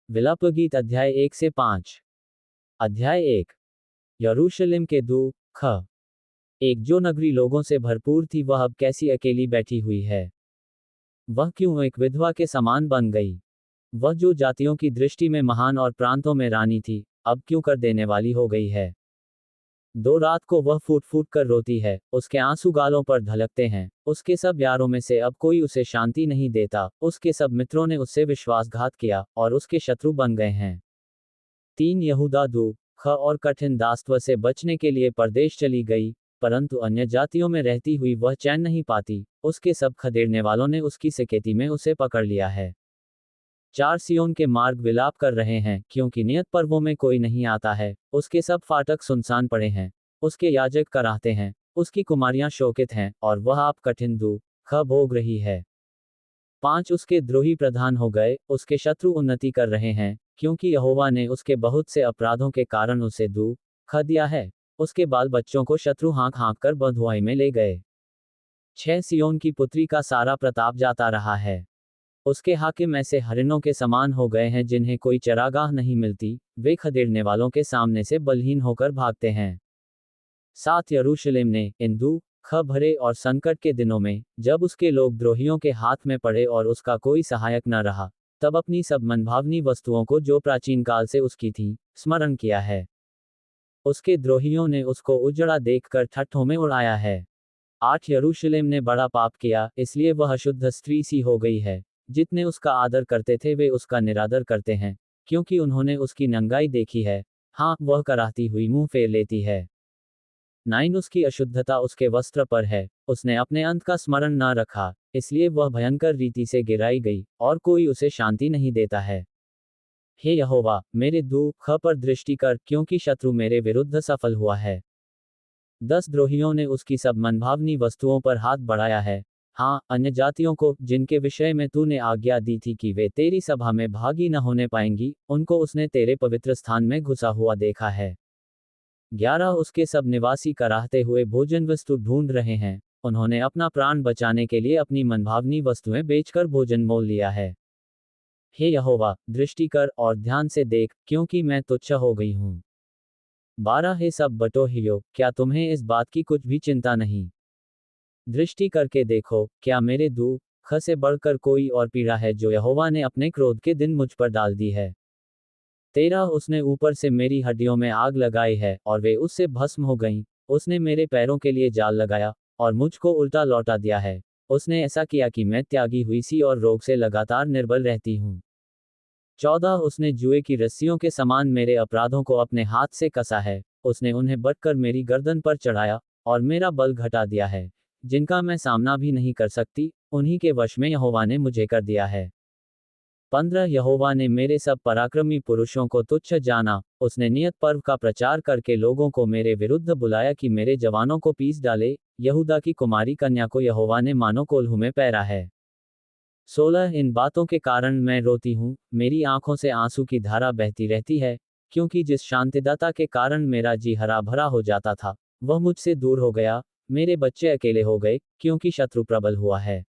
विलापगीत अध्याय 1 से 5। अध्याय 1। यरूशलेम के दुख। एक जो नगरी लोगों से भरपूर थी वह अब कैसी अकेली बैठी हुई है। वह क्यों एक विधवा के समान बन गई। वह जो जातियों की दृष्टि में महान और प्रांतों में रानी थी, अब क्यों कर देने वाली हो गई है। दो रात को वह फूट फूट कर रोती है, उसके आंसू गालों पर ढलकते हैं। उसके सब यारों में से अब कोई उसे शांति नहीं देता, उसके सब मित्रों ने उससे विश्वासघात किया और उसके शत्रु बन गए हैं। 3 यहूदा दुख और कठिन दासत्व से बचने के लिए परदेश चली गई, परंतु अन्य जातियों में रहती हुई वह चैन नहीं पाती, उसके सब खदेड़ने वालों ने उसकी सिकेती में उसे पकड़ लिया है। 4 सिय्योन के मार्ग विलाप कर रहे हैं, क्योंकि नियत पर्वों में कोई नहीं आता है। उसके सब फाटक सुनसान पड़े हैं, उसके याजक कराहते हैं, उसकी कुमारियां शोकित हैं, और वह आप कठिन दुख भोग रही है। 5 उसके द्रोही प्रधान हो गए, उसके शत्रु उन्नति कर रहे हैं, क्योंकि यहोवा ने उसके बहुत से अपराधों के कारण उसे दुख दिया है। उसके बाल बच्चों को शत्रु हाँक हाँक कर बंधुआई में ले गए। 6 सिय्योन की पुत्री का सारा प्रताप जाता रहा है। उसके हाकिम ऐसे हरिणों के समान हो गए हैं जिन्हें कोई चरागाह नहीं मिलती, वे खदेड़ने वालों के सामने से बलहीन होकर भागते हैं। 7 यरूशलेम ने इन दुख भरे और संकट के दिनों में, जब उसके लोग द्रोहियों के हाथ में पड़े और उसका कोई सहायक न रहा, तब अपनी सब मनभावनी वस्तुओं को जो प्राचीन काल से उसकी थी, स्मरण किया है। उसके द्रोहियों ने उसको उजड़ा देखकर ठट्ठों में उड़ाया है। 8 यरूशलेम ने बड़ा पाप किया, इसलिए वह अशुद्ध स्त्री सी हो गई है। जितने उसका आदर करते थे वे उसका निरादर करते हैं, क्योंकि उन्होंने उसकी नंगाई देखी है। हाँ, वह कराहती हुई मुंह फेर लेती है। 9 उसकी अशुद्धता उसके वस्त्र पर है, उसने अपने अंत का स्मरण न रखा, इसलिए वह भयंकर रीति से गिराई गई, और कोई उसे शांति नहीं देता है। हे यहोवा, मेरे दुख पर दृष्टि कर, क्योंकि शत्रु मेरे विरुद्ध सफल हुआ है। 10 द्रोहियों ने उसकी सब मनभावनी वस्तुओं पर हाथ बढ़ाया है। हाँ, अन्य जातियों को, जिनके विषय में तूने आज्ञा दी थी कि वे तेरी सभा में भागी न होने पाएंगी, उनको उसने तेरे पवित्र स्थान में घुसा हुआ देखा है। 11 उसके सब निवासी कराहते हुए भोजन वस्तु ढूंढ रहे हैं, उन्होंने अपना प्राण बचाने के लिए अपनी मनभावनी वस्तुएं बेचकर भोजन मोल लिया है। हे यहोवा, दृष्टि कर और ध्यान से देख, क्योंकि मैं तुच्छ हो गई हूँ। 12 हे सब बटोहियों, क्या तुम्हें इस बात की कुछ भी चिंता नहीं। दृष्टि करके देखो, क्या मेरे दुख से बढ़कर कोई और पीड़ा है जो यहोवा ने अपने क्रोध के दिन मुझ पर डाल दी है। 13 उसने ऊपर से मेरी हड्डियों में आग लगाई है, और वे उससे भस्म हो गईं। उसने मेरे पैरों के लिए जाल लगाया, और मुझको उल्टा लौटा दिया है। उसने ऐसा किया कि मैं त्यागी हुई सी और रोग से लगातार निर्बल रहती हूँ। 14 उसने जुए की रस्सियों के समान मेरे अपराधों को अपने हाथ से कसा है, उसने उन्हें बटकर मेरी गर्दन पर चढ़ाया, और मेरा बल घटा दिया है। जिनका मैं सामना भी नहीं कर सकती, उन्हीं के वश में यहोवा ने मुझे कर दिया है। 15 यहोवा ने मेरे सब पराक्रमी पुरुषों को तुच्छ जाना, उसने नियत पर्व का प्रचार करके लोगों को मेरे विरुद्ध बुलाया कि मेरे जवानों को पीस डाले। यहूदा की कुमारी कन्या को यहोवा ने मानो कोल्हू में पैरा है। 16 इन बातों के कारण मैं रोती हूँ, मेरी आंखों से आंसू की धारा बहती रहती है, क्योंकि जिस शांतिदाता के कारण मेरा जी हरा भरा हो जाता था, वह मुझसे दूर हो गया। मेरे बच्चे अकेले हो गए, क्योंकि शत्रु प्रबल हुआ है।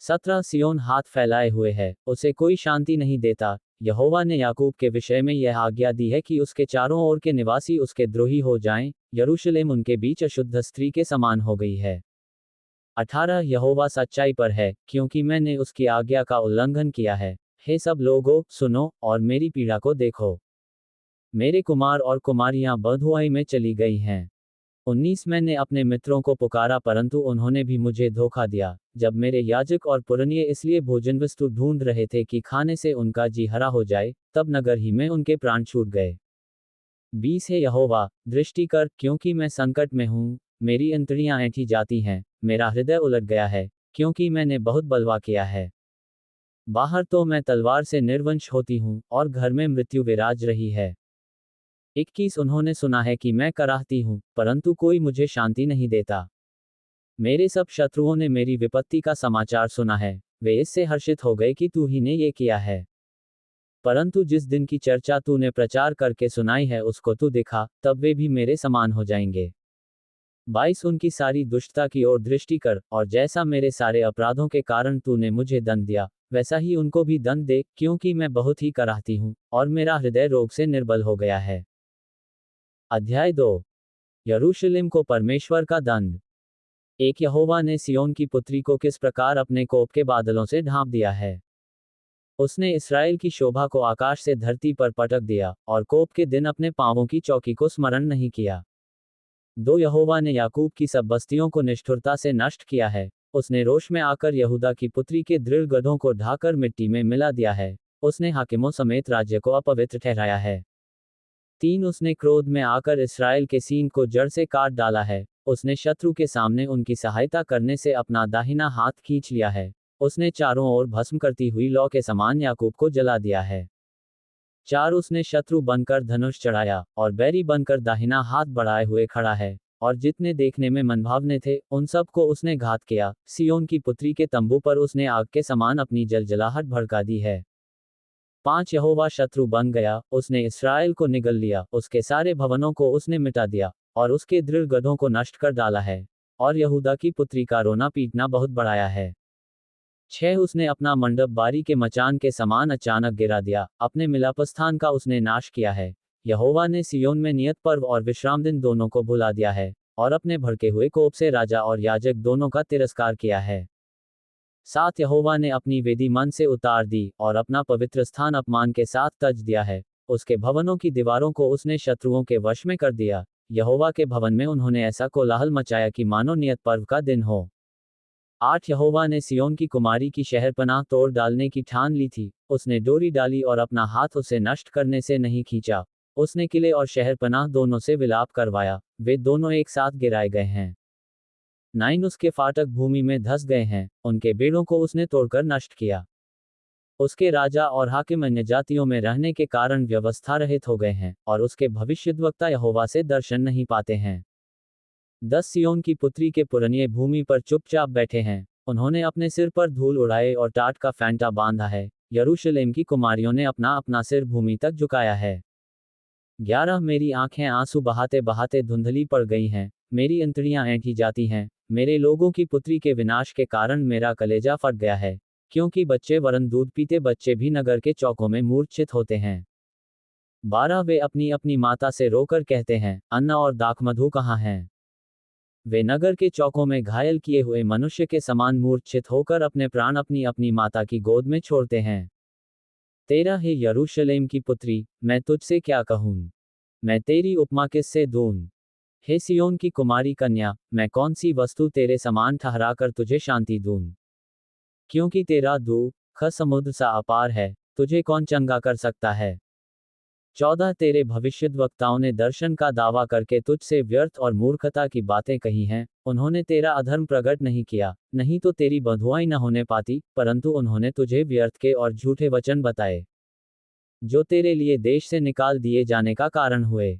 17 सियोन हाथ फैलाए हुए है, उसे कोई शांति नहीं देता। यहोवा ने याकूब के विषय में यह आज्ञा दी है कि उसके चारों ओर के निवासी उसके द्रोही हो जाएं, यरूशलेम उनके बीच अशुद्ध स्त्री के समान हो गई है। 18 यहोवा सच्चाई पर है, क्योंकि मैंने उसकी आज्ञा का उल्लंघन किया है। हे सब लोगों, सुनो और मेरी पीड़ा को देखो। मेरे कुमार और कुमारियां बंधुआई में चली गई हैं। 19 मैंने अपने मित्रों को पुकारा, परंतु उन्होंने भी मुझे धोखा दिया। जब मेरे याजक और पुरनिये इसलिए भोजन वस्तु ढूंढ रहे थे कि खाने से उनका जी हरा हो जाए, तब नगर ही में उनके प्राण छूट गए। 20 हे यहोवा, दृष्टि कर, क्योंकि मैं संकट में हूँ, मेरी अंतड़ियां ऐंठी जाती हैं, मेरा हृदय उलट गया है, क्योंकि मैंने बहुत बलवा किया है। बाहर तो मैं तलवार से निर्वंश होती हूँ, और घर में मृत्यु विराज रही है। 21 उन्होंने सुना है कि मैं कराहती हूँ, परंतु कोई मुझे शांति नहीं देता। मेरे सब शत्रुओं ने मेरी विपत्ति का समाचार सुना है, वे इससे हर्षित हो गए कि तू ही ने ये किया है। परंतु जिस दिन की चर्चा तूने प्रचार करके सुनाई है उसको तू दिखा, तब वे भी मेरे समान हो जाएंगे। 22 उनकी सारी दुष्टता की ओर दृष्टि कर, और जैसा मेरे सारे अपराधों के कारण तूने मुझे दंड दिया, वैसा ही उनको भी दंड दे, क्योंकि मैं बहुत ही कराहती हूँ, और मेरा हृदय रोग से निर्बल हो गया है। अध्याय 2। यरूशलेम को परमेश्वर का दंड। एक यहोवा ने सियोन की पुत्री को किस प्रकार अपने कोप के बादलों से ढांप दिया है। उसने इस्राएल की शोभा को आकाश से धरती पर पटक दिया, और कोप के दिन अपने पांवों की चौकी को स्मरण नहीं किया। दो यहोवा ने याकूब की सब बस्तियों को निष्ठुरता से नष्ट किया है। उसने रोष में आकर यहूदा की पुत्री के दृढ़ गढ़ों को ढाकर मिट्टी में मिला दिया है। उसने हाकिमों समेत राज्य को अपवित्र ठहराया है। 3 उसने क्रोध में आकर इस्राएल के सींग को जड़ से काट डाला है। उसने शत्रु के सामने उनकी सहायता करने से अपना दाहिना हाथ खींच लिया है। उसने चारों ओर भस्म करती हुई लौ के समान याकूब को जला दिया है। 4 उसने शत्रु बनकर धनुष चढ़ाया, और बैरी बनकर दाहिना हाथ बढ़ाए हुए खड़ा है, और जितने देखने में मनभावने थे, उन सब को उसने घात किया। सियोन की पुत्री के तंबू पर उसने आग के समान अपनी जलजलाहट भड़का दी है। 5 यहोवा शत्रु बन गया, उसने इस्राएल को निगल लिया, उसके सारे भवनों को उसने मिटा दिया, और उसके दृढ़ गढ़ों को नष्ट कर डाला है, और यहूदा की पुत्री का रोना पीटना बहुत बढ़ाया है। 6 उसने अपना मंडप बारी के मचान के समान अचानक गिरा दिया, अपने मिलापस्थान का उसने नाश किया है। यहोवा ने सियोन में नियत पर्व और विश्राम दिन दोनों को भुला दिया है, और अपने भड़के हुए कोप से राजा और याजक दोनों का तिरस्कार किया है। 7 यहोवा ने अपनी वेदी मन से उतार दी, और अपना पवित्र स्थान अपमान के साथ तज दिया है। उसके भवनों की दीवारों को उसने शत्रुओं के वश में कर दिया। यहोवा के भवन में उन्होंने ऐसा कोलाहल मचाया कि मानो नियत पर्व का दिन हो। 8 यहोवा ने सियोन की कुमारी की शहरपनाह तोड़ डालने की ठान ली थी। उसने डोरी डाली और अपना हाथ उसे नष्ट करने से नहीं खींचा। उसने किले और शहरपनाह दोनों से विलाप करवाया, वे दोनों एक साथ गिराए गए हैं। 9 उसके फाटक भूमि में धस गए हैं, उनके बेड़ों को उसने तोड़कर नष्ट किया। उसके राजा और हाकिम अन्य जातियों में रहने के कारण व्यवस्था रहित हो गए हैं, और उसके भविष्यद्वक्ता यहोवा से दर्शन नहीं पाते हैं। 10 सियोन की पुत्री के पुरनिये भूमि पर चुपचाप बैठे हैं। उन्होंने अपने सिर पर धूल उड़ाए और टाट का फैंटा बांधा है। यरूशलेम की कुमारियों ने अपना अपना सिर भूमि तक झुकाया है। 11 मेरी आंखें आंसू बहाते बहाते धुंधली पड़ गई हैं, मेरी अंतड़ियां ऐंठी जाती हैं। मेरे लोगों की पुत्री के विनाश के कारण मेरा कलेजा फट गया है, क्योंकि बच्चे वरन दूध पीते बच्चे भी नगर के चौकों में मूर्छित होते हैं। 12 वे अपनी अपनी माता से रोकर कहते हैं, अन्न और दाखमधु कहाँ हैं। वे नगर के चौकों में घायल किए हुए मनुष्य के समान मूर्छित होकर अपने प्राण अपनी अपनी माता की गोद में छोड़ते हैं। 13 हे यरूशलेम की पुत्री, मैं तुझसे क्या कहूँ, मैं तेरी उपमा किससे दूँ। हे सियोन की कुमारी कन्या, मैं कौन सी वस्तु तेरे समान ठहराकर तुझे शांति दूँ। क्योंकि तेरा दुख समुद्र सा अपार है, तुझे कौन चंगा कर सकता है। 14 तेरे भविष्यद्वक्ताओं ने दर्शन का दावा करके तुझसे व्यर्थ और मूर्खता की बातें कही हैं। उन्होंने तेरा अधर्म प्रकट नहीं किया, नहीं तो तेरी बंधुआई न होने पाती, परंतु उन्होंने तुझे व्यर्थ के और झूठे वचन बताए, जो तेरे लिए देश से निकाल दिए जाने का कारण हुए।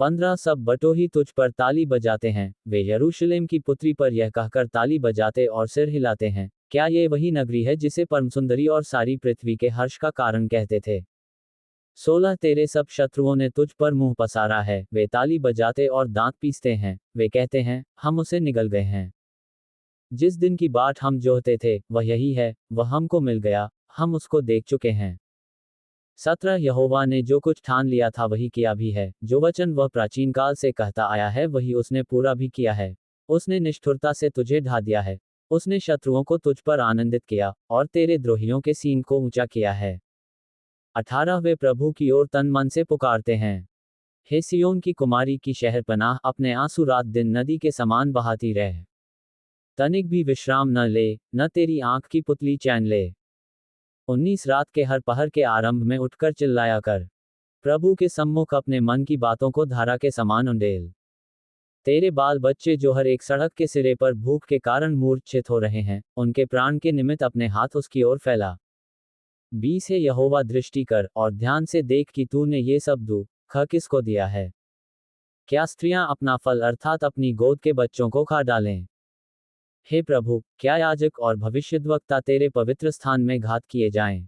15 सब बटोही तुझ पर ताली बजाते हैं, वे यरूशलेम की पुत्री पर यह कहकर ताली बजाते और सिर हिलाते हैं, क्या ये वही नगरी है जिसे परम सुंदरी और सारी पृथ्वी के हर्ष का कारण कहते थे। 16 तेरे सब शत्रुओं ने तुझ पर मुंह पसारा है, वे ताली बजाते और दांत पीसते हैं, वे कहते हैं, हम उसे निगल गए हैं। जिस दिन की बाट हम जोहते थे, वह यही है, वह हमको मिल गया, हम उसको देख चुके हैं। 17 यहोवा ने जो कुछ ठान लिया था वही किया भी है, जो वचन वह प्राचीन काल से कहता आया है वही उसने पूरा भी किया है। उसने निष्ठुरता से तुझे ढा दिया है, उसने शत्रुओं को तुझ पर आनंदित किया, और तेरे द्रोहियों के सींग को ऊंचा किया है। 18 वे प्रभु की ओर तन मन से पुकारते हैं। हे सियोन की कुमारी की शहरपनाह, अपने आंसू रात दिन नदी के समान बहाती रह। तनिक भी विश्राम न ले, न तेरी आंख की पुतली चैन ले। 19 रात के हर पहर के आरंभ में उठकर चिल्लाया कर, प्रभु के सम्मुख अपने मन की बातों को धारा के समान उंडेल। तेरे बाल बच्चे जो हर एक सड़क के सिरे पर भूख के कारण मूर्छित हो रहे हैं, उनके प्राण के निमित्त अपने हाथ उसकी ओर फैला। 20 है यहोवा दृष्टि कर और ध्यान से देख कि तूने ये सब दुख किसको दिया है। क्या स्त्रियां अपना फल अर्थात अपनी गोद के बच्चों को खा डालें। हे प्रभु, क्या याजक और भविष्यद्वक्ता तेरे पवित्र स्थान में घात किए जाएं।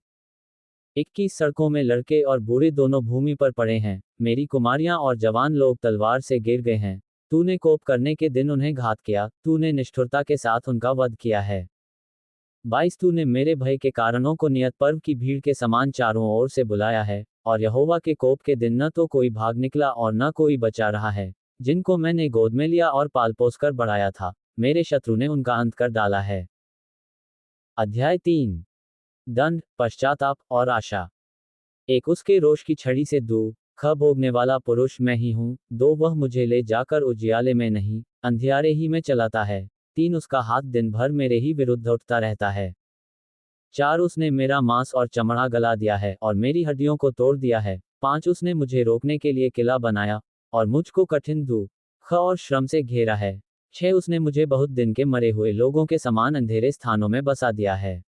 21 सड़कों में लड़के और बूढ़े दोनों भूमि पर पड़े हैं, मेरी कुमारियां और जवान लोग तलवार से गिर गए हैं। तूने कोप करने के दिन उन्हें घात किया, तूने निष्ठुरता के साथ उनका वध किया है। 22 तूने मेरे भय के कारणों को नियत पर्व की भीड़ के समान चारों ओर से बुलाया है, और यहोवा के कोप के दिन न तो कोई भाग निकला और न कोई बचा रहा है। जिनको मैंने गोद में लिया और पाल पोस कर बढ़ाया था, मेरे शत्रु ने उनका अंत कर डाला है। अध्याय 3। दंड, पश्चाताप और आशा। एक, उसके रोष की छड़ी से दुख भोगने वाला पुरुष मैं ही हूँ। 2, वह मुझे ले जाकर उजियाले में नहीं, अंधियारे ही में चलाता है। 3, उसका हाथ दिन भर मेरे ही विरुद्ध उठता रहता है। 4, उसने मेरा मांस और चमड़ा गला दिया है और मेरी हड्डियों को तोड़ दिया है। 5, उसने मुझे रोकने के लिए किला बनाया और मुझको कठिन दुख और श्रम से घेरा है। 6, उसने मुझे बहुत दिन के मरे हुए लोगों के समान अंधेरे स्थानों में बसा दिया है।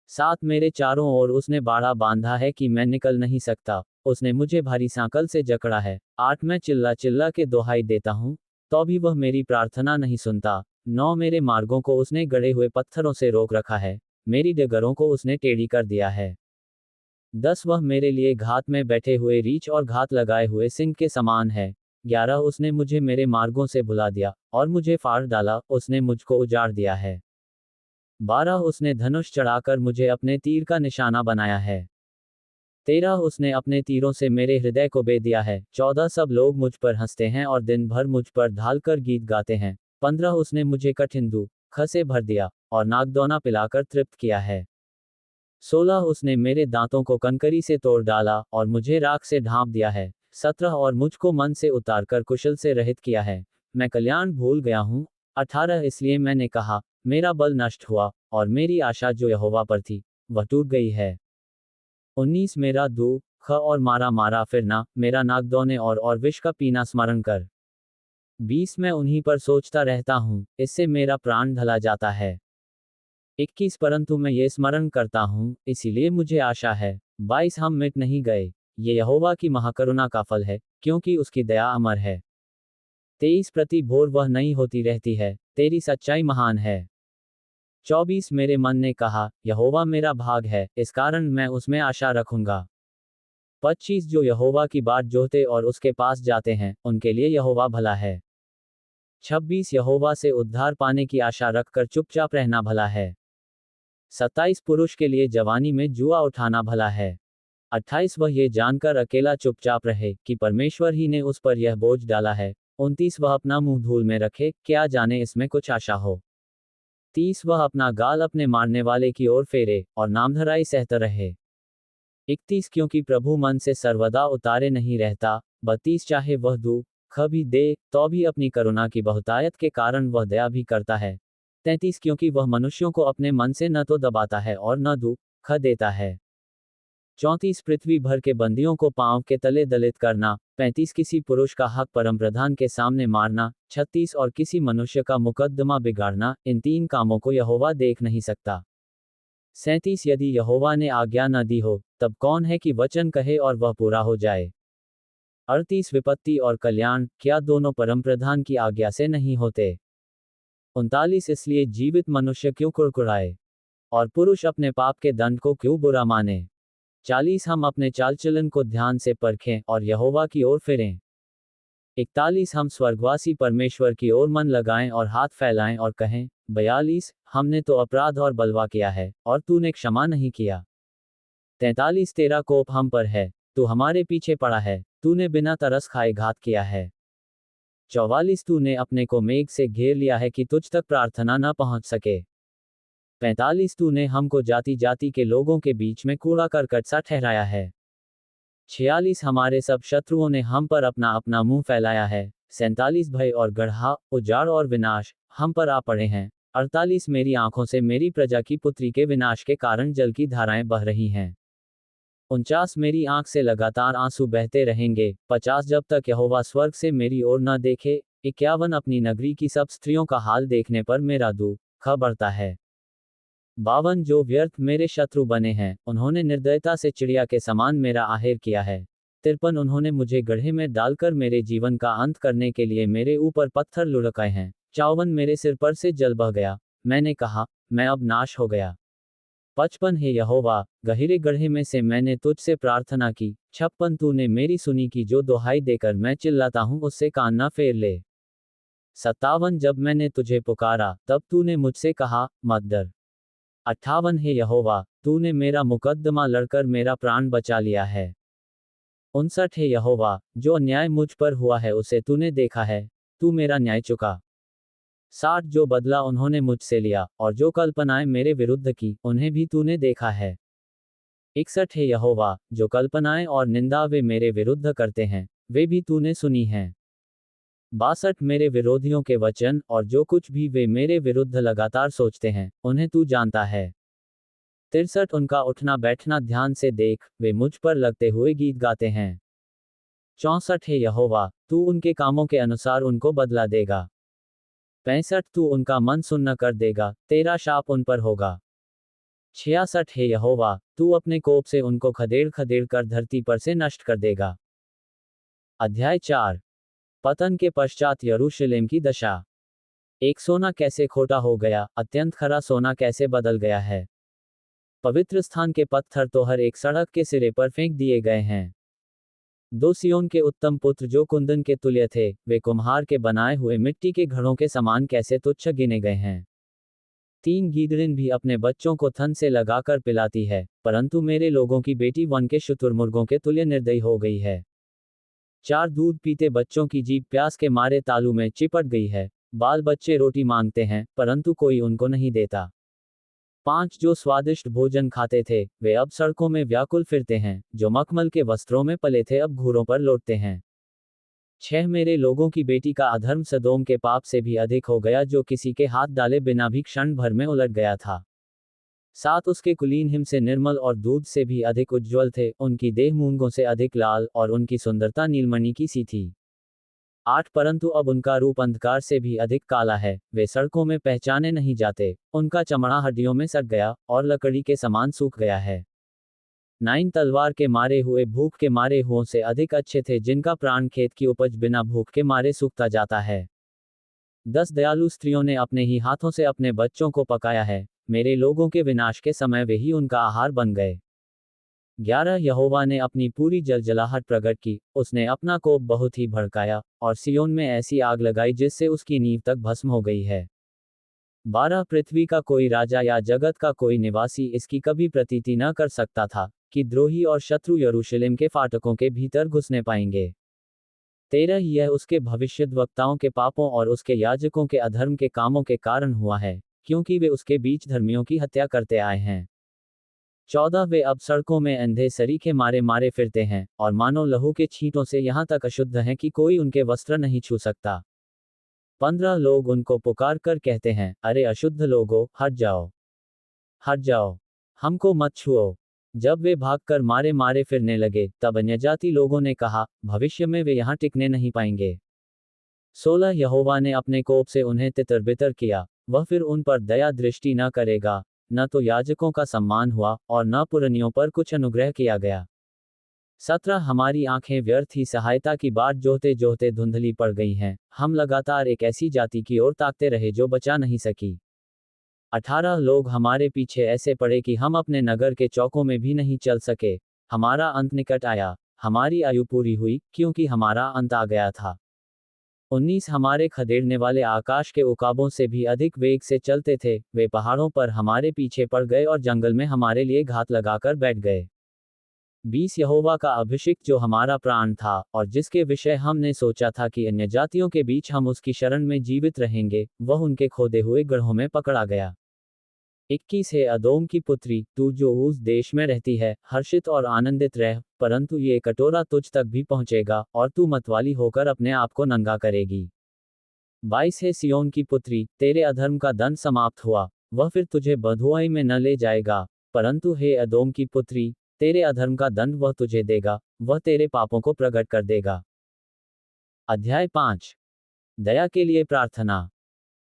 7, मेरे चारों ओर उसने बाड़ा बांधा है कि मैं निकल नहीं सकता, उसने मुझे भारी सांकल से जकड़ा है। 8, मैं चिल्ला चिल्ला के दोहाई देता हूँ, तो भी वह मेरी प्रार्थना नहीं सुनता। 9, मेरे मार्गों को उसने गड़े हुए पत्थरों से रोक रखा है, मेरी डगरों को उसने टेढ़ी कर दिया है। 10, वह मेरे लिए घात में बैठे हुए रीछ और घात लगाए हुए सिंह के समान है। 11, उसने मुझे मेरे मार्गों से भुला दिया और मुझे फाड़ डाला, उसने मुझको उजाड़ दिया है। 12, उसने धनुष चढ़ाकर मुझे अपने तीर का निशाना बनाया है। 13, उसने अपने तीरों से मेरे हृदय को बे दिया है। 14, सब लोग मुझ पर हंसते हैं और दिन भर मुझ पर ढाल कर गीत गाते हैं। 15, उसने मुझे कठिन दुख से भर दिया और नागदौना पिलाकर तृप्त किया है। 16, उसने मेरे दांतों को कनकरी से तोड़ डाला और मुझे राख से ढांप दिया है। 17, और मुझको मन से उतारकर कुशल से रहित किया है, मैं कल्याण भूल गया हूँ। 18, इसलिए मैंने कहा, मेरा बल नष्ट हुआ और मेरी आशा जो यहोवा पर थी, वह टूट गई है। 19, मेरा दुख और मारा मारा फिरना, मेरा नागदौने और विष का पीना स्मरण कर। 20, मैं उन्हीं पर सोचता रहता हूँ, इससे मेरा प्राण ढला जाता है। 21, परंतु मैं ये स्मरण करता हूँ, इसीलिए मुझे आशा है। 22, हम मिट नहीं गए, ये यहोवा की महाकरुणा का फल है, क्योंकि उसकी दया अमर है। 23, प्रति भोर वह नई होती रहती है, तेरी सच्चाई महान है। 24, मेरे मन ने कहा, यहोवा मेरा भाग है, इस कारण मैं उसमें आशा रखूंगा। 25, जो यहोवा की बाट जोहते और उसके पास जाते हैं, उनके लिए यहोवा भला है। 26, यहोवा से उद्धार पाने की आशा रखकर चुपचाप रहना भला है। 27, पुरुष के लिए जवानी में जुआ उठाना भला है। 28, वह ये जानकर अकेला चुपचाप रहे कि परमेश्वर ही ने उस पर यह बोझ डाला है। 29, वह अपना मुंह धूल में रखे, क्या जाने इसमें कुछ आशा हो। 30, वह अपना गाल अपने मारने वाले की ओर फेरे और नामधराई सहता रहे। 31, क्योंकि प्रभु मन से सर्वदा उतारे नहीं रहता। 32, चाहे वह दुख भी दे, तो भी अपनी करुणा की बहुतायत के कारण वह दया भी करता है। 33, क्योंकि वह मनुष्यों को अपने मन से न तो दबाता है और न दुख देता है। 34, पृथ्वी भर के बंदियों को पांव के तले दलित करना। 35, किसी पुरुष का हक परमप्रधान के सामने मारना। 36, और किसी मनुष्य का मुकद्दमा बिगाड़ना, इन 3 कामों को यहोवा देख नहीं सकता। 37, यदि यहोवा ने आज्ञा न दी हो, तब कौन है कि वचन कहे और वह पूरा हो जाए। 38, विपत्ति और कल्याण, क्या दोनों परमप्रधान की आज्ञा से नहीं होते। 39, इसलिए जीवित मनुष्य क्यों कुड़कुड़ाए और पुरुष अपने पाप के दंड को क्यों बुरा माने। 40, हम अपने चालचलन को ध्यान से परखें और यहोवा की ओर फिरें। 41, हम स्वर्गवासी परमेश्वर की ओर मन लगाएं और हाथ फैलाएं और कहें। 42, हमने तो अपराध और बलवा किया है और तूने क्षमा नहीं किया। 43, तेरा कोप हम पर है, तू हमारे पीछे पड़ा है, तूने बिना तरस खाए घात किया है। 44, तूने अपने को मेघ से घेर लिया है कि तुझ तक प्रार्थना न पहुंच सके। 45, तूने हमको जाति जाति के लोगों के बीच में कूड़ा करकट सा ठहराया है। 46, हमारे सब शत्रुओं ने हम पर अपना अपना मुंह फैलाया है। 47, भय और गढ़हा, उजाड़ और विनाश हम पर आ पड़े हैं। 48, मेरी आंखों से मेरी प्रजा की पुत्री के विनाश के कारण जल की धाराएं बह रही हैं। 49, मेरी आंख से लगातार आंसू बहते रहेंगे। 50, जब तक यहोवा स्वर्ग से मेरी ओर न देखे। 51, अपनी नगरी की सब स्त्रियों का हाल देखने पर मेरा दुख बढ़ता है। 52, जो व्यर्थ मेरे शत्रु बने हैं, उन्होंने निर्दयता से चिड़िया के समान मेरा आहेर किया है। 53, उन्होंने मुझे गड्ढे में डालकर मेरे जीवन का अंत करने के लिए मेरे ऊपर पत्थर लुढ़काए हैं। 54, मेरे सिर पर से जल बह गया, मैंने कहा, मैं अब नाश हो गया। 55, हे यहोवा, गहरे गड्ढे में से मैंने तुझसे प्रार्थना की। 56, तूने मेरी सुनी की जो दुहाई देकर मैं चिल्लाता हूँ उससे कान न फेर ले। 57 जब मैंने तुझे पुकारा तब तूने मुझसे कहा, मत डर। 58 हे यहोवा, तूने मेरा मुकद्दमा लड़कर मेरा प्राण बचा लिया है। 59 हे यहोवा, जो अन्याय मुझ पर हुआ है उसे तूने देखा है, तू मेरा न्याय चुका। 60 जो बदला उन्होंने मुझसे लिया, और जो कल्पनाएं मेरे विरुद्ध की, उन्हें भी तूने देखा है। 61 हे यहोवा, जो कल्पनाएं और निंदा वे मेरे विरुद्ध करते हैं, वे भी तूने सुनी हैं। 62 मेरे विरोधियों के वचन, और जो कुछ भी वे मेरे विरुद्ध लगातार सोचते हैं, उन्हें तू जानता है। 63 उनका उठना बैठना ध्यान से देख, वे मुझ पर लगते हुए गीत गाते हैं। 64 हे यहोवा, तू उनके कामों के अनुसार उनको बदला देगा। 65 तू उनका मन सुन्न कर देगा, तेरा शाप उन पर होगा। 66 हे यहोवा, तू अपने कोप से उनको खदेड़ खदेड़ कर धरती पर से नष्ट कर देगा। अध्याय 4। पतन के पश्चात यरूशलेम की दशा। एक सोना कैसे खोटा हो गया, अत्यंत खरा सोना कैसे बदल गया है। पवित्र स्थान के पत्थर तो हर एक सड़क के सिरे पर फेंक दिए गए हैं। 2 सिय्योन के उत्तम पुत्र जो कुंदन के तुल्य थे, वे कुम्हार के बनाए हुए मिट्टी के घड़ों के समान कैसे तुच्छ गिने गए हैं। 3 गीदड़िन भी अपने बच्चों को थन से लगाकर पिलाती है, परंतु मेरे लोगों की बेटी वन के शुतुरमुर्गों के तुल्य निर्दयी हो गई है। 4 दूध पीते बच्चों की जीभ प्यास के मारे तालू में चिपट गई है। बाल बच्चे रोटी मांगते हैं, परंतु कोई उनको नहीं देता। 5 जो स्वादिष्ट भोजन खाते थे, वे अब सड़कों में व्याकुल फिरते हैं, जो मखमल के वस्त्रों में पले थे अब घूरों पर लौटते हैं। 6 मेरे लोगों की बेटी का अधर्म सदोम के पाप से भी अधिक हो गया, जो किसी के हाथ डाले बिना भी क्षण भर में उलट गया था। 7 उसके कुलीन हिम से निर्मल और दूध से भी अधिक उज्ज्वल थे, उनकी देह मूंगों से अधिक लाल, और उनकी सुंदरता नीलमणि की सी थी। 8 परंतु अब उनका रूप अंधकार से भी अधिक काला है, वे सड़कों में पहचाने नहीं जाते, उनका चमड़ा हड्डियों में सट गया, और लकड़ी के समान सूख गया है। 9 तलवार के मारे हुए भूख के मारे हुओं से अधिक अच्छे थे, जिनका प्राण खेत की उपज बिना भूख के मारे सूखता जाता है। 10 दयालु स्त्रियों ने अपने ही हाथों से अपने बच्चों को पकाया है, मेरे लोगों के विनाश के समय वे ही उनका आहार बन गए। 11 यहोवा ने अपनी पूरी जलजलाहट प्रकट की, उसने अपना कोप बहुत ही भड़काया, और सियोन में ऐसी आग लगाई जिससे उसकी नींव तक भस्म हो गई है। 12 पृथ्वी का कोई राजा या जगत का कोई निवासी इसकी कभी प्रतीति न कर सकता था, कि द्रोही और शत्रु यरूशलेम के फाटकों के भीतर घुसने पाएंगे। 13 यह उसके भविष्यद्वक्ताओं के पापों और उसके याजकों के अधर्म के कामों के कारण हुआ है, क्योंकि वे उसके बीच धर्मियों की हत्या करते आए हैं। 14 वे अब सड़कों में अंधे सरीखे मारे मारे फिरते हैं, और मानो लहू के छींटों से यहाँ तक अशुद्ध हैं कि कोई उनके वस्त्र नहीं छू सकता। 15 लोग उनको पुकार कर कहते हैं, अरे अशुद्ध लोगों, हट जाओ, हट जाओ, हमको मत छुओ। जब वे भागकर मारे मारे फिरने लगे, तब अन्यजाति लोगों ने कहा, भविष्य में वे यहाँ टिकने नहीं पाएंगे। 16 यहोवा ने अपने कोप से उन्हें तितर बितर किया, वह फिर उन पर दया दृष्टि न करेगा, न तो याजकों का सम्मान हुआ, और न पुरनियों पर कुछ अनुग्रह किया गया। 17 हमारी आंखें व्यर्थ ही सहायता की बाट जोहते जोहते धुंधली पड़ गई हैं, हम लगातार एक ऐसी जाति की ओर ताकते रहे जो बचा नहीं सकी। 18 लोग हमारे पीछे ऐसे पड़े कि हम अपने नगर के चौकों में भी नहीं चल सके, हमारा अंत निकट आया, हमारी आयु पूरी हुई, क्योंकि हमारा अंत आ गया था। 19 हमारे खदेड़ने वाले आकाश के उकाबों से भी अधिक वेग से चलते थे, वे पहाड़ों पर हमारे पीछे पड़ गए और जंगल में हमारे लिए घात लगाकर बैठ गए। 20 यहोवा का अभिषिक्त जो हमारा प्राण था, और जिसके विषय हमने सोचा था कि अन्य जातियों के बीच हम उसकी शरण में जीवित रहेंगे, वह उनके खोदे हुए गड्ढों में पकड़ा गया। 21 है अदोम की पुत्री, तू जो उस देश में रहती है, हर्षित और आनंदित रह, परंतु ये कटोरा तुझ तक भी पहुंचेगा, और तू मतवाली होकर अपने आप को नंगा करेगी। 22 है सियोन की पुत्री, तेरे अधर्म का दंड समाप्त हुआ, वह फिर तुझे बँधुआई में न ले जाएगा, परंतु हे अदोम की पुत्री, तेरे अधर्म का दंड वह तुझे देगा, वह तेरे पापों को प्रकट कर देगा। अध्याय 5। दया के लिए प्रार्थना।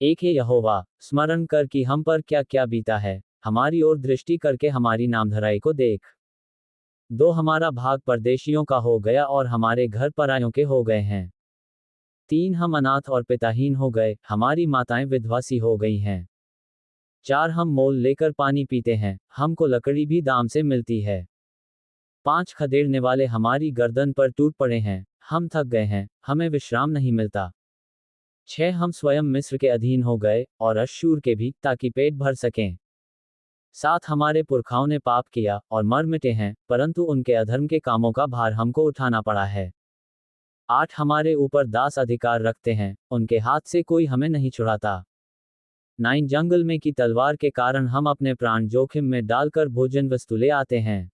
एक है यहोवा, स्मरण कर कि हम पर क्या क्या बीता है, हमारी ओर दृष्टि करके हमारी नामधराई को देख। 2 हमारा भाग परदेशियों का हो गया और हमारे घर परायों के हो गए हैं। 3 हम अनाथ और पिताहीन हो गए, हमारी माताएं विधवासी हो गई हैं। 4 हम मोल लेकर पानी पीते हैं, हमको लकड़ी भी दाम से मिलती है। 5 खदेड़ने वाले हमारी गर्दन पर टूट पड़े हैं, हम थक गए हैं, हमें विश्राम नहीं मिलता। 6 हम स्वयं मिस्र के अधीन हो गए और अश्शूर के भी, ताकि पेट भर सकें। 7 हमारे पुरखाओं ने पाप किया और मर मिटे हैं, परंतु उनके अधर्म के कामों का भार हमको उठाना पड़ा है। 8 हमारे ऊपर दास अधिकार रखते हैं, उनके हाथ से कोई हमें नहीं छुड़ाता। 9 जंगल में की तलवार के कारण हम अपने प्राण जोखिम में डालकर भोजन वस्तु ले आते हैं।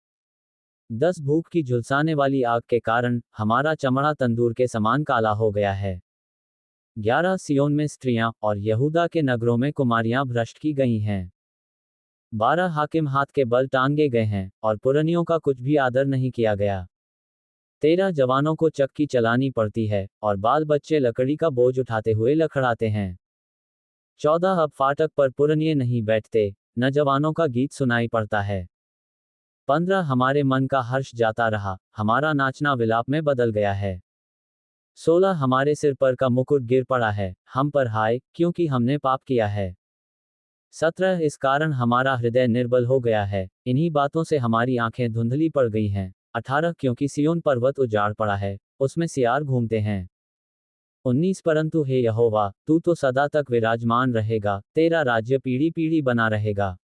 10 भूख की झुलसाने वाली आग के कारण हमारा चमड़ा तंदूर के समान काला हो गया है। 11 सियोन में स्त्रियां और यहूदा के नगरों में कुमारियां भ्रष्ट की गई हैं। 12 हाकिम हाथ के बल टांगे गए हैं और पुरनियों का कुछ भी आदर नहीं किया गया। 13 जवानों को चक्की चलानी पड़ती है और बाल बच्चे लकड़ी का बोझ उठाते हुए लखड़ाते हैं। 14 अब फाटक पर पुरनिये नहीं बैठते, न जवानों का गीत सुनाई पड़ता है। 15 हमारे मन का हर्ष जाता रहा, हमारा नाचना विलाप में बदल गया है। 16 हमारे सिर पर का मुकुट गिर पड़ा है, हम पर हाय, क्योंकि हमने पाप किया है। 17 इस कारण हमारा हृदय निर्बल हो गया है, इन्हीं बातों से हमारी आंखें धुंधली पड़ गई हैं। 18 क्योंकि सियोन पर्वत उजाड़ पड़ा है, उसमें सियार घूमते हैं। 19 परंतु हे यहोवा, तू तो सदा तक विराजमान रहेगा, तेरा राज्य पीढ़ी पीढ़ी बना रहेगा।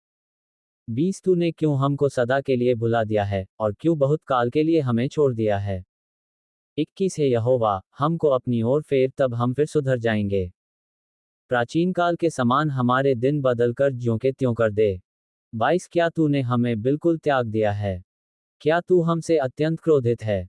20 तूने क्यों हमको सदा के लिए भुला दिया है, और क्यों बहुत काल के लिए हमें छोड़ दिया है। 21 हे यहोवा, हमको अपनी ओर फेर, तब हम फिर सुधर जाएंगे। प्राचीन काल के समान हमारे दिन बदलकर ज्यों के त्यों कर दे। 22 क्या तूने हमें बिल्कुल त्याग दिया है? क्या तू हमसे अत्यंत क्रोधित है?